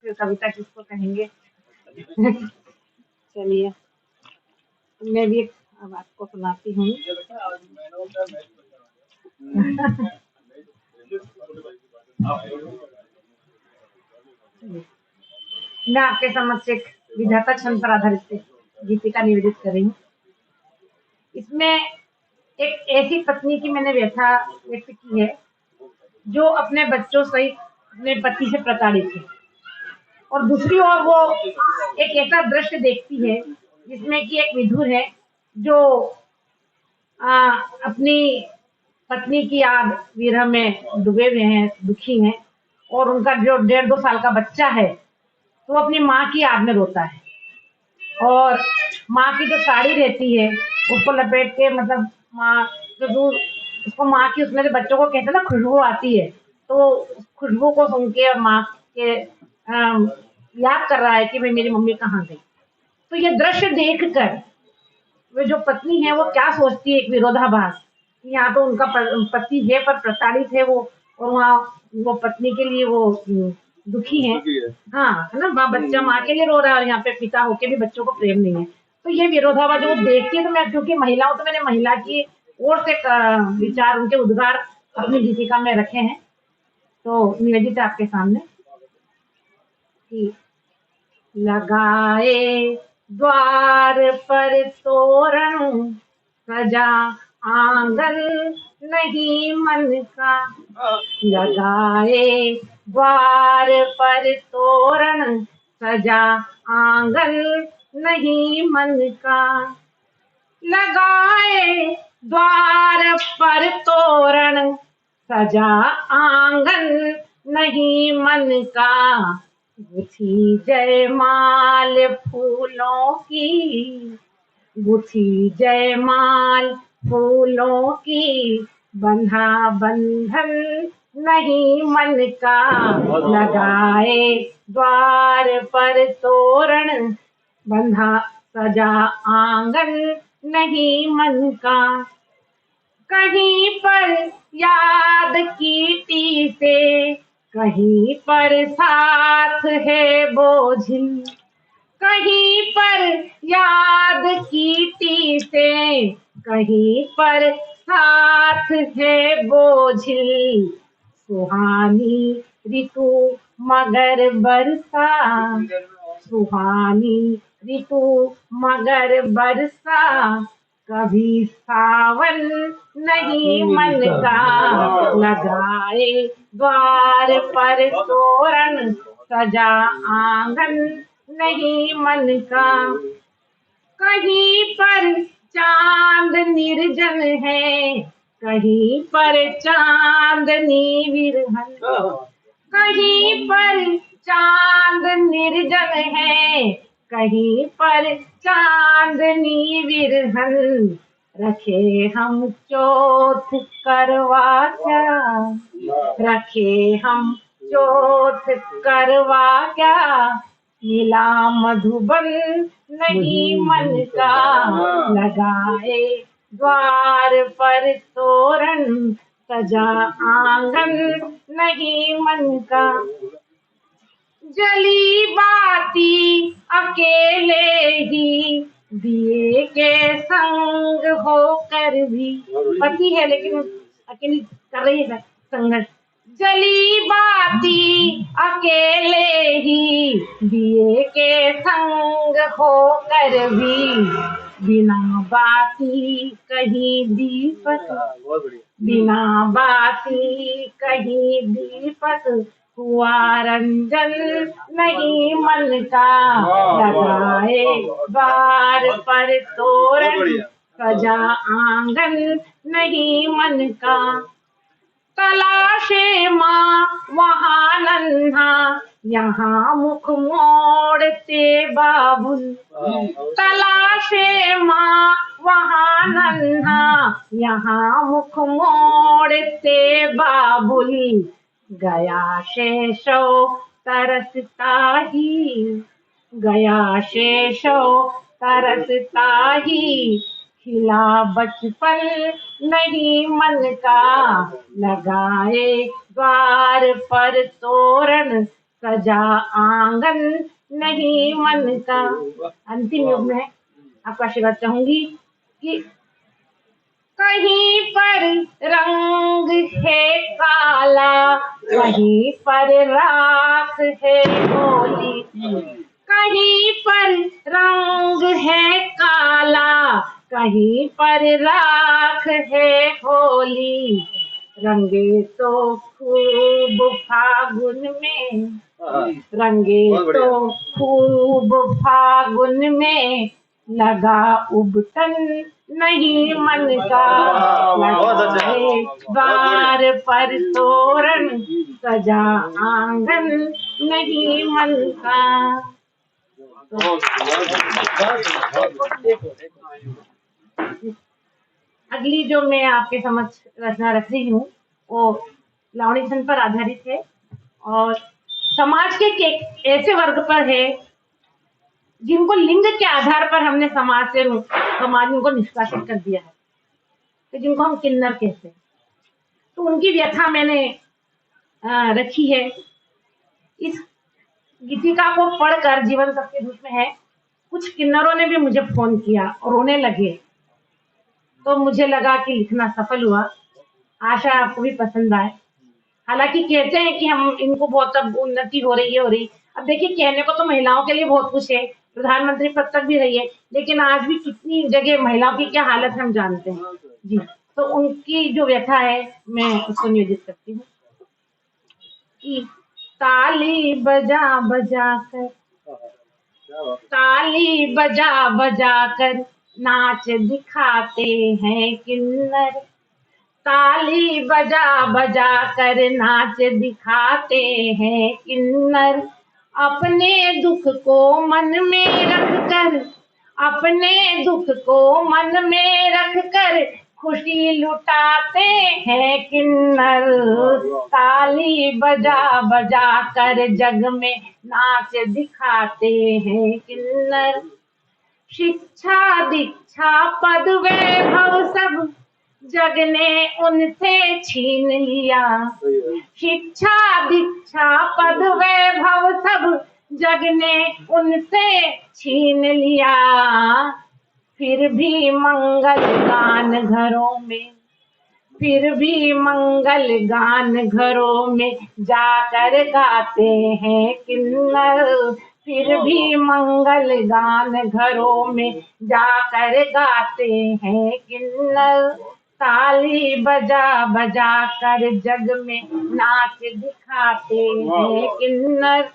फिर कविता किसको कहेंगे। चलिए मैं भी अब आपको सुनाती हूँ। मैं आपके समक्ष एक विधाता छंद पर आधारित गीतिका निवेदित कर रही हूँ। इसमें एक ऐसी पत्नी की मैंने व्यथा व्यक्त की है जो अपने बच्चों सहित अपने पति से प्रताड़ित है, और दूसरी ओर वो एक ऐसा दृश्य देखती है जिसमें कि एक विधुर है जो अपनी पत्नी की याद विरह में डूबे हुए हैं, दुखी हैं, और उनका जो 1.5-2 साल का बच्चा है तो अपनी माँ की याद में रोता है, और माँ की जो साड़ी रहती है उसको लपेट के, मतलब माँ जो उसको माँ की, उसमें जो बच्चों को कहते हैं ना खुशबू आती है, तो खुशबू को सुन के माँ के याद कर रहा है कि भाई मेरी मम्मी कहाँ गई। तो ये दृश्य देखकर वे जो पत्नी है वो क्या सोचती है, एक विरोधाभास कि यहाँ तो उनका पति है पर प्रताड़ित है वो, और वहाँ वो पत्नी के लिए वो दुखी है। हाँ है ना, बच्चा माँ के लिए रो रहा है और यहाँ पे पिता होके भी बच्चों को प्रेम नहीं है। तो ये विरोधाभास जो देखती है, तो मैं क्योंकि महिलाओं, तो मैंने महिला की ओर से विचार, उनके उद्गार अपनी गीतिका में रखे हैं। तो निवेदित है आपके सामने कि लगाए द्वार पर तोरण, सजा आंगन नहीं मन का। लगाए द्वार पर तोरण, सजा आंगन नहीं मन का। लगाए द्वार पर तोरण, सजा आंगन नहीं मन का। गुथी जयमाल फूलों की, गुथी जयमाल फूलों की, बंधा बंधन नहीं मन का। लगाए द्वार पर तोरण, बंधा सजा आंगन नहीं मन का। कहीं पर याद कीटी से, कहीं पर साथ है बोझिल। कहीं पर याद कीटी से, कहीं पर साथ है बोझिल। सुहानी ऋतु मगर बरसा, सुहानी ऋतु मगर बरसा। कभी सावन नहीं मन का। लगाए द्वार पर तोरण, सजा आंगन नहीं मन का। कहीं पर चांद निर्जन है, कहीं पर चांदनी विरहन। कहीं पर चांद निर्जन है, कहीं पर चांदनी विरहन। रखे हम चोट करवा क्या, रखे हम चोट करवा क्या। मिला मधुबन नहीं मन का। लगाए द्वार पर तोरण, सजा आंगन नहीं मन का। जली बाती अकेले ही, दिए के संग होकर भी। पति है लेकिन अकेली कर रही है संघर्ष। जली बाती अकेले ही, दिए के संग होकर भी। बिना बाती कहीं दीपक, बिना बाती कहीं दीपक। हुआ रंजन नहीं मन का। लगाए द्वार पर तोरण, सजा आंगन नहीं मन का। तलाशे माँ वहाँ नन्हा, यहाँ मुख मोड़ते बाबुल। तलाशे माँ वहाँ नन्हा, यहाँ मुख मोड़ते बाबुल। गया शेषो तरसता ही, गया शेषो तरसता ही। खिला बचपन नहीं मन का। लगाए द्वार पर तोरण, सजा आंगन नहीं मन का। अंतिम युग में आपका आशीर्वाद चाहूंगी कि कहीं पर रंग है काला, कहीं पर राख है होली। कहीं पर रंग है काला, कहीं पर राख है होली। रंगे तो खूब फागुन में, रंगे तो खूब फागुन में, लगा उबटन नहीं मन का। लगाए द्वार पर तोरण, सजा आंगन नहीं मन का। अगली जो मैं आपके समक्ष रचना रख रही हूँ वो लावणी छंद पर आधारित है और समाज के ऐसे वर्ग पर है जिनको लिंग के आधार पर हमने समाज उनको निष्कासित कर दिया है, तो जिनको हम किन्नर कहते हैं। तो उनकी व्यथा मैंने रखी है। इस गीतिका को पढ़कर जीवन सबके दुख में है, कुछ किन्नरों ने भी मुझे फोन किया और रोने लगे, तो मुझे लगा कि लिखना सफल हुआ। आशा आपको भी पसंद आए। हालांकि कहते हैं कि हम इनको बहुत अब उन्नति हो रही। अब देखिए, कहने को तो महिलाओं के लिए बहुत कुछ है, प्रधानमंत्री पद तक भी रही है, लेकिन आज भी कितनी जगह महिलाओं की क्या हालत है हम जानते हैं जी। तो उनकी जो व्यथा है मैं उसको नियोजित करती हूँ कि ताली बजा बजा कर, ताली बजा बजा कर नाच दिखाते हैं किन्नर। ताली बजा बजा कर नाच दिखाते हैं किन्नर। अपने दुख को मन में रख कर, अपने दुख को मन में रख कर खुशी लुटाते हैं किन्नर। ताली बजा बजा कर जग में नाच दिखाते हैं किन्नर। शिक्षा दीक्षा पद वैभव सब जग ने उनसे छीन लिया। शिक्षा दीक्षा पद वैभव सब जग ने उनसे छीन लिया। फिर भी मंगल गान घरों में, फिर भी मंगल गान घरों में जाकर गाते हैं किन्नर। फिर भी मंगल गान घरों में जाकर गाते हैं किन्नर। ताली बजा बजा कर जग में नाच दिखाते हैं किन्नर।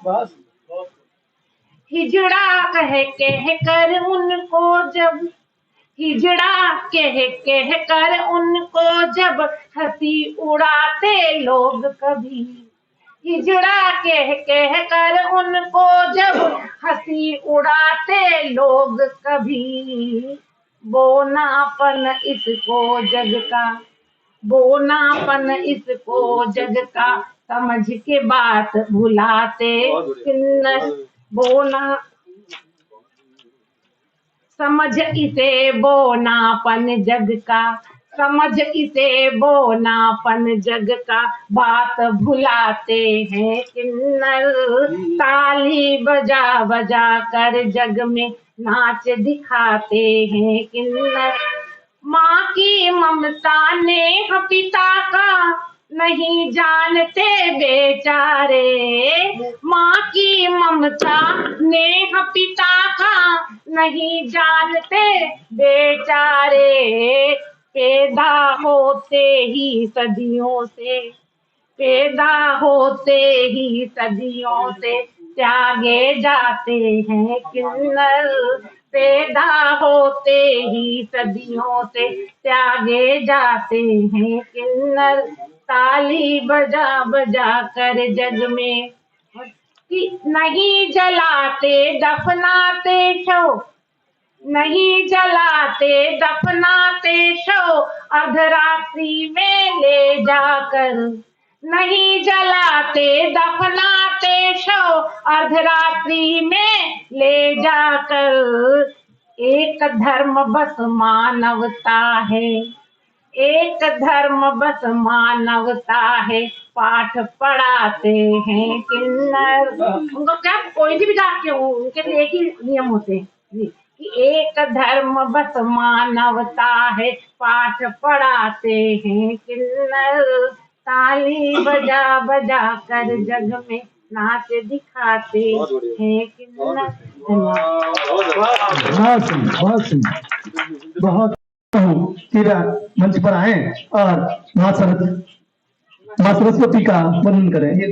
हिजड़ा कह कर उनको जब, हिजड़ा कह कर उनको जब हंसी उड़ाते लोग कभी। हिजड़ा कह कर उनको जब हंसी उड़ाते लोग कभी। बोनापन इसको जग का, बोनापन इसको जग का समझ के बात भुलाते किन्नर। बोना समझ इसे बोनापन जग का, समझ इसे बोनापन जग का बात भुलाते हैं किन्नर। ताली बजा बजा कर जग में नाच दिखाते हैं किन्नर। माँ की ममता ने पिता का नहीं जानते बेचारे। माँ की ममता ने पिता का नहीं जानते बेचारे। पैदा होते ही सदियों से, पैदा होते ही सदियों से त्यागे जाते हैं किन्नर। पैदा होते ही सदियों से त्यागे जाते हैं किन्नर। ताली बजा बजा कर जग में कि नहीं जलाते दफनाते शव, नहीं जलाते दफनाते शव अर्धरात्रि में ले जाकर। नहीं जलाते दफनाते शव अर्धरात्रि में ले जाकर। एक धर्म बस मानवता है, एक धर्म बस मानवता है, पाठ पढ़ाते हैं किन्नर। उनको क्या, कोई भी जात के हो, उनके लिए एक ही नियम होते हैं जी, कि एक धर्म बस मानवता है, पाठ पढ़ाते हैं किन्नर। ताली बजा बजा कर जग में नाच दिखाते हैं किन्नर। बहुत तेरा मंच पर आए और माँ सरस्वती का वर्णन करें। ये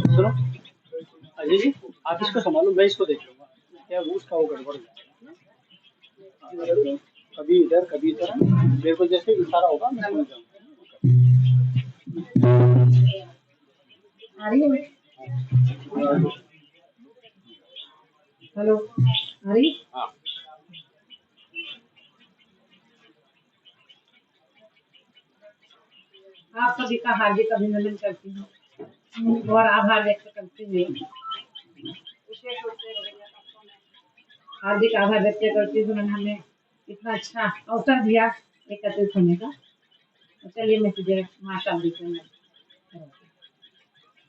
सुनो अजय जी, आप इसको संभालो, मैं इसको देख लूंगा। क्या वो उसका वो गड़बड़ कभी इधर कभी इधर, मेरे को जैसे इशारा होगा मैं समझ जाऊंगा। हेलो, हरी। आप सभी का हार्दिक अभिनंदन करती हूँ और आभार व्यक्त करते हुए विशेष रूप से हार्दिक आभार व्यक्त करती हूँ, उन्होंने हमें इतना अच्छा अवसर दिया एकत्रित होने का। चलिए मैं तुझे माता देती हूँ,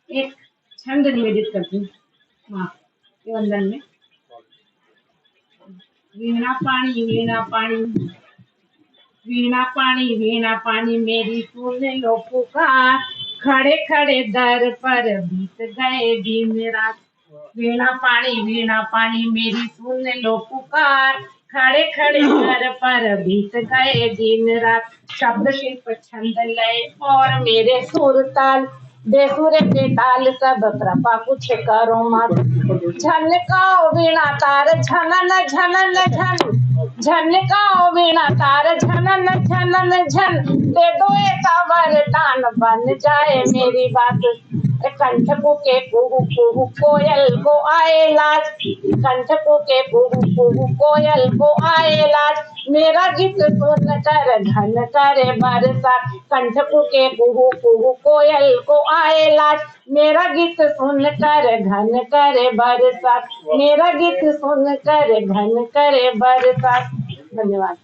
एक छंद निवेदित करती हूँ माँ के वंदन में। वीणा पानी वीणा पानी, वीणा पानी वीणा पानी मेरी सुन लो पुकार, खड़े खड़े दर पर बीत गए दिन रात। वीणा पानी मेरी सुन लो पुकार, खड़े खड़े दर पर बीत गए दिन रात। शब्द शिल्प छंद लय और मेरे सुर ताल, बेसुरे बेताल सब कृपा कुछ करो मत। झनकाओ वीणा तार झनन झनन झन, झनकाओ वीणा तार झनन झनन झन। दे दो ऐसा वरदान बन जाए मेरी बात। कंठ के कुहू कुहू कोयल को आए लाज, कंठ के कुहू कुहू कोयल को आए लाज। मेरा गीत सुन कर घन करे बरसात, कंठ के कुहू कुहू कोयल को आए लाज। मेरा गीत सुन कर घन करे बरसात, मेरा गीत सुन कर घन करे बरसात। धन्यवाद।